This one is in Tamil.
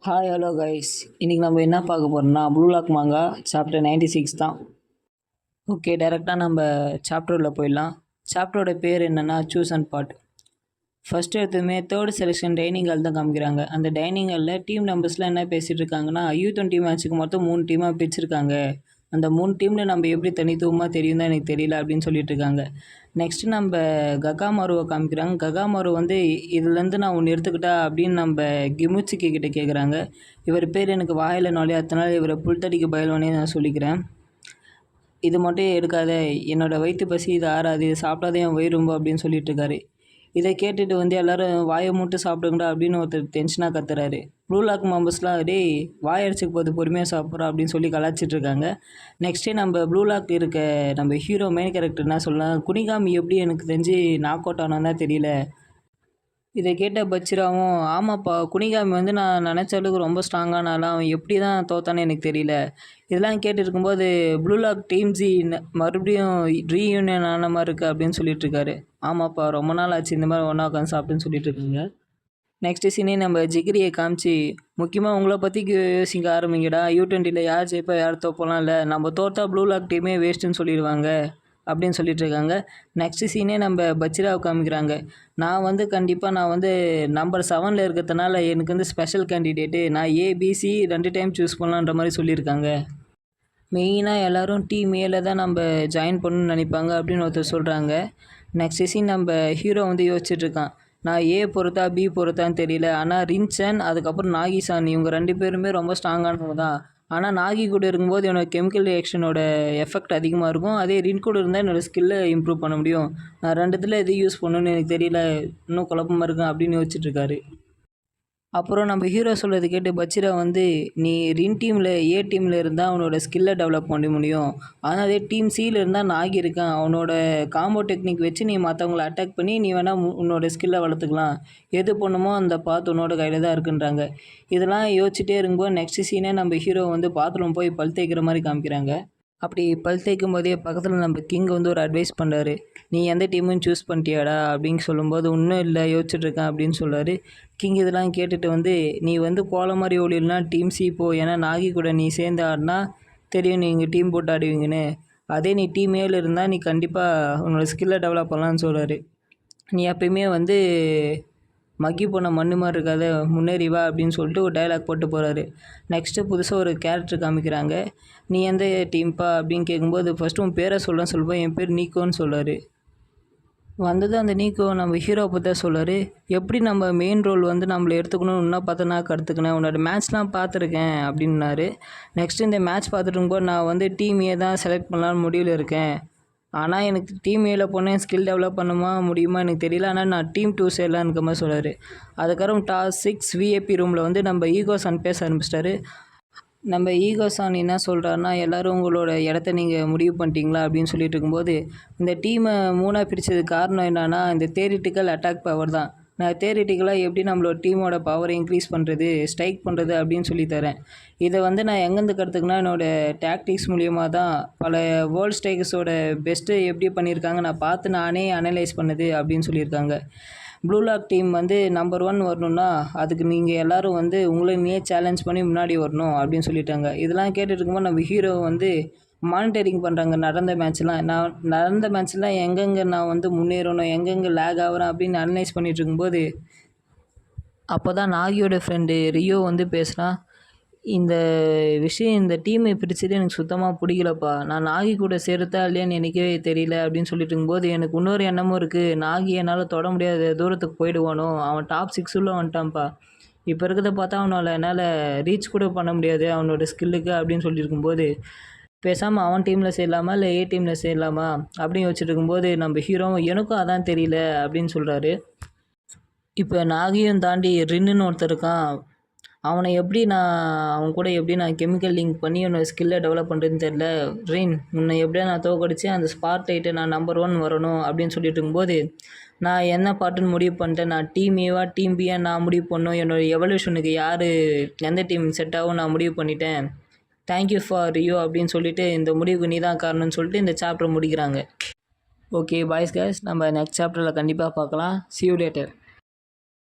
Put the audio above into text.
ஹாய் ஹலோ கைஸ், இன்றைக்கி நம்ம என்ன பார்க்க போகிறோம்னா ப்ளூ லாக் மாங்கா சாப்டர் 96 தான். ஓகே, டைரெக்டாக நம்ம சாப்டரில் போயிடலாம். சாப்டரோட பேர் என்னென்னா சூஸ் அண்ட் பார்ட். ஃபஸ்ட்டு எடுத்துமே தேர்ட் செலெக்ஷன் டைனிங் ஹால் தான் காமிக்கிறாங்க. அந்த டைனிங் ஹாலில் டீம் நம்பர்ஸ்லாம் என்ன பேசிகிட்டு இருக்காங்கன்னா, U20 மேட்ச்சுக்கு மொத்தம் 3 டீமாக பிரிச்சிருக்காங்க. அந்த 3 டீமில் நம்ம எப்படி தனித்துவமாக தெரியும் தான் எனக்கு தெரியல அப்படின்னு சொல்லிட்டு இருக்காங்க. நெக்ஸ்ட்டு நம்ம ககாமாருவை காமிக்கிறாங்க. ககாமாரு வந்து இதுலேருந்து நான் ஒன்று எடுத்துக்கிட்டா அப்படின்னு நம்ம கிமுச்சிக்கி கிட்ட கேட்குறாங்க. இவர் பேர் எனக்கு வாயில் நுழையாதனால இவரை புல்தடிக்கு பயல்வனே நான் சொல்லிக்கிறேன். இது மட்டும் எடுக்காத, என்னோடய வயிற்று பசி இது ஆறாது, இது சாப்பிட்டாதே என் வயிறு ரொம்ப அப்படின்னு சொல்லிட்டு இருக்காரு. இதை கேட்டுட்டு வந்து எல்லோரும் வாயை மூட்டு சாப்பிடுங்கடா அப்படின்னு ஒருத்தர் டென்ஷனாக கத்துறாரு. ப்ளூ லாக் மெம்பர்ஸ்லாம் டேய் வாய் அடிச்சுக்கு போது பொறுமையாக சாப்பிட்றோம் அப்படின்னு சொல்லி கலாச்சிட்டு இருக்காங்க. நெக்ஸ்ட்டு நம்ம ப்ளூ லாக் இருக்க நம்ம ஹீரோ மெயின் கேரக்டர் என்ன சொல்லலாம், குனிகாமி எப்படி எனக்கு தெரிஞ்சு நாக் அவுட் ஆனால் தான் தெரியல. இதை கேட்ட பச்சிராவும் ஆமாப்பா, குனிகாமி வந்து நான் நினச்ச அளவுக்கு ரொம்ப ஸ்ட்ராங்கானாலும் அவன் எப்படி தான் தோத்தானே எனக்கு தெரியல. இதெல்லாம் கேட்டு இருக்கும்போது ப்ளூ லாக் டீம் ஜி மறுபடியும் ரீயூனியன் ஆன மாதிரி இருக்குது அப்படின்னு சொல்லிட்டு இருக்காரு. ஆமாப்பா, ரொம்ப நாள் ஆச்சு இந்த மாதிரி ஒன்றா உட்காந்து சாப்பிட்டுன்னு சொல்லிட்டு இருக்கீங்க. நெக்ஸ்ட்டு சீனே நம்ம ஜிகிரியை காமிச்சு முக்கியமாக உங்களை பற்றி யோசிக்க ஆரம்பிங்கடா. U20 யார் ஜெயிப்பா யார் தோப்பலாம் இல்லை, நம்ம தோற்றா ப்ளூ லாக் டீமே வேஸ்ட்டுன்னு சொல்லிடுவாங்க அப்படின்னு சொல்லிட்டு இருக்காங்க. நெக்ஸ்ட்டு சீனே நம்ம பச்சிராவை காமிக்கிறாங்க. நான் வந்து கண்டிப்பாக நான் வந்து நம்பர் 7ல் இருக்கிறதுனால எனக்கு வந்து ஸ்பெஷல் கேண்டிடேட்டு, நான் ஏபிசி 2 டைம் சூஸ் பண்ணலான்ற மாதிரி சொல்லியிருக்காங்க. மெயினாக எல்லோரும் டீம் ஏல தான் நம்ம ஜாயின் பண்ணணும்னு நினைப்பாங்க அப்படின்னு ஒருத்தர் சொல்கிறாங்க. நெக்ஸ்ட் சீன் நம்ம ஹீரோ வந்து யோசிச்சுட்ருக்கான். நான் ஏ பொறுத்தா பி பொறுத்தான்னு தெரியல, ஆனால் ரின்சன் அதுக்கப்புறம் நாகிசான் இவங்க 2 பேருமே ரொம்ப ஸ்ட்ராங்கானவங்க தான். ஆனால் நாகி கூட இருக்கும்போது என்னோடய கெமிக்கல் ரியாக்ஷனோட எஃபெக்ட் அதிகமாக இருக்கும். அதே ரின் கூட இருந்தால் என்னோடய ஸ்கில்லை இம்ப்ரூவ் பண்ண முடியும். நான் 2த்தில் எது யூஸ் பண்ணணும்னு எனக்கு தெரியல, இன்னும் குழப்பமாக இருக்கும் அப்படின்னு யோசிச்சுட்ருக்காரு. அப்புறம் நம்ம ஹீரோ சொல்கிறது கேட்டு பச்சிரா வந்து நீ ரின் டீமில் ஏ டீமில் இருந்தால் அவனோட ஸ்கில்லை டெவலப் பண்ண முடியும். ஆனால் அதே டீம் சியில் இருந்தால் நான் ஆகியிருக்கேன், அவனோட காம்போ டெக்னிக் வச்சு நீ மற்றவங்கள அட்டாக் பண்ணி நீ வேணால் உன்னோட ஸ்கில்லை வளர்த்துக்கலாம். எது பண்ணுமோ அந்த பாத் உன்னோட கையில் தான் இருக்குன்றாங்க. இதெல்லாம் யோசிச்சுட்டே இருக்கும்போது நெக்ஸ்ட் சீனே நம்ம ஹீரோ வந்து பாத்ரூம் போய் பல் தேய்க்கிற மாதிரி காமிக்கிறாங்க. அப்படி பல் தேய்க்கும் போதே பக்கத்தில் நம்ம கிங் வந்து ஒரு அட்வைஸ் பண்ணுறாரு. நீ எந்த டீமும் சூஸ் பண்ணிட்டியாடா அப்படின்னு சொல்லும்போது இன்னும் இல்லை யோசிச்சுட்ருக்கேன் அப்படின்னு சொல்கிறாரு. கிங் இதெல்லாம் கேட்டுட்டு வந்து நீ வந்து கோல மாதிரி ஓடினா டீம் சி போ, ஏன்னா நாகி கூட நீ சேர்ந்து ஆடினா தெரியும் நீங்கள் டீம் போட்டு ஆடுவீங்கன்னு. அதே நீ டீம் ஏல இருந்தால் நீ கண்டிப்பாக உன்னோட ஸ்கில்லை டெவலப் பண்ணலான்னு சொல்கிறாரு. நீ எப்பயுமே வந்து மக்கி போன மண்ணு மாதிரி இருக்காத, முன்னேறி வா அப்படின்னு சொல்லிட்டு ஒரு டைலாக் போட்டு போகிறாரு. நெக்ஸ்ட்டு புதுசாக ஒரு கேரக்டர் காமிக்கிறாங்க. நீ எந்த டீம்ப்பா அப்படின்னு கேட்கும்போது ஃபஸ்ட்டு உன் பேரை சொல்கிறேன்னு சொல்லும்போது என் பேர் நீக்கோன்னு சொல்கிறாரு. வந்தது அந்த நீக்கோ நம்ம ஹீரோவை பற்றி தான் சொல்கிறாரு. எப்படி நம்ம மெயின் ரோல் வந்து நம்மளை எடுத்துக்கணும்னு இன்னும் பார்த்தனா கற்றுக்கினேன், உன்னோட மேட்ச்லாம் பார்த்துருக்கேன் அப்படின்னாரு. நெக்ஸ்ட்டு இந்த மேட்ச் பார்த்துட்டு இருக்கும்போது நான் வந்து டீம் ஏ தான் செலக்ட் பண்ணலான்னு முடிவில் இருக்கேன். ஆனால் எனக்கு டீம் ஏல போனேன் ஸ்கில் டெவலப் பண்ணுமா முடியுமா எனக்கு தெரியல, ஆனால் நான் டீம் 2 சேரலான்னு மாதிரி சொல்கிறாரு. அதுக்கப்புறம் டாஸ் 6 விஐபி ரூமில் வந்து நம்ம ஈகோசான் பேச ஆரம்பிச்சிட்டாரு. நம்ம ஈகோசான் என்ன சொல்கிறாருன்னா, எல்லோரும் உங்களோட இடத்த நீங்கள் முடிவு பண்ணிட்டீங்களா அப்படின்னு சொல்லிட்டு இருக்கும்போது இந்த டீமை 3ஆக பிரித்ததுக்கு காரணம் என்னென்னா இந்த தியரிட்டிக்கல் அட்டாக் பவர் தான். நான் தியரிட்டிக்கலாக எப்படி நம்மளோட டீமோட பவரை இன்க்ரீஸ் பண்ணுறது, ஸ்ட்ரைக் பண்ணுறது அப்படின்னு சொல்லித்தரேன். இதை வந்து நான் எங்கேருந்து கற்றுக்குனா என்னோடய டாக்டிக்ஸ் மூலியமாக தான். பல வேர்ல்ட் ஸ்ட்ரைக்கர்ஸோட பெஸ்ட்டு எப்படி பண்ணியிருக்காங்க நான் பார்த்து நானே அனலைஸ் பண்ணது அப்படின்னு சொல்லியிருக்காங்க. ப்ளூ லாக் டீம் வந்து நம்பர் 1 வரணுன்னா அதுக்கு நீங்கள் எல்லோரும் வந்து உங்களை நீயே சேலஞ்ச் பண்ணி முன்னாடி வரணும் அப்படின்னு சொல்லிட்டாங்க. இதெல்லாம் கேட்டுட்டு இருக்கும்போது நம்ம ஹீரோ வந்து மானிட்டரிங் பண்ணுறாங்க நடந்த மேட்ச்லாம். நான் நடந்த மேட்ச்லாம் எங்கெங்கே நான் வந்து முன்னேறணும், எங்கெங்கே லேக் ஆகிறேன் அப்படின்னு அனலைஸ் பண்ணிகிட்டு இருக்கும்போது அப்போ தான் நாகியோட ஃப்ரெண்டு ரியோ வந்து பேசுகிறான். இந்த விஷயம் இந்த டீமை பிரித்தது எனக்கு சுத்தமாக பிடிக்கலப்பா, நான் நாகி கூட சேருத்தா இல்லையான்னு எனக்கே தெரியல அப்படின்னு சொல்லிட்டு இருக்கும்போது எனக்கு இன்னொரு எண்ணமும் இருக்குது. நாகி என்னால் தொட முடியாத தூரத்துக்கு போயிடுவானோ, அவன் டாப் 6 உள்ள வந்துட்டான்ப்பா. இப்போ இருக்கிறத பார்த்தா அவனால் என்னால் ரீச் கூட பண்ண முடியாது அவனோட ஸ்கில்லுக்கு அப்படின்னு சொல்லியிருக்கும்போது பேசாமல் அவன் டீமில் சேரலாமா இல்லை ஏ டீமில் சேரலாமா அப்படின்னு யோசிச்சுட்டு இருக்கும்போது நம்ம ஹீரோ எனக்கும் அதான் தெரியல அப்படின்னு சொல்கிறாரு. இப்போ நாகியும் தாண்டி ரின்னுன்னு ஒருத்தர் இருக்கான். அவனை எப்படி அவன் கூட எப்படி நான் கெமிக்கல் லிங்க் பண்ணி என்னோடய ஸ்கில்லை டெவலப் பண்ணுறதுன்னு தெரில. ரின் உன்னை எப்படியா நான் தோக்கடிச்சு அந்த ஸ்பாட் லைட்டை நான் நம்பர் 1 வரணும் அப்படின்னு சொல்லிட்டு இருக்கும்போது நான் என்ன பாட்டுன்னு முடிவு பண்ணிட்டேன். நான் டீம் ஏவா டீம் பியா நான் முடிவு பண்ணணும். என்னோடய எவல்யூஷனுக்கு யார் எந்த டீம் செட் ஆகும் நான் முடிவு பண்ணிட்டேன். தேங்க்யூ ஃபார் யூ அப்படின்னு சொல்லிட்டு இந்த முடிவுக்கு நீ தான் காரணம்னு சொல்லிட்டு இந்த சாப்டர் முடிக்கிறாங்க. ஓகே பாய்ஸ் கைஸ், நம்ம நெக்ஸ்ட் சாப்டரில் கண்டிப்பாக பார்க்கலாம். see you later.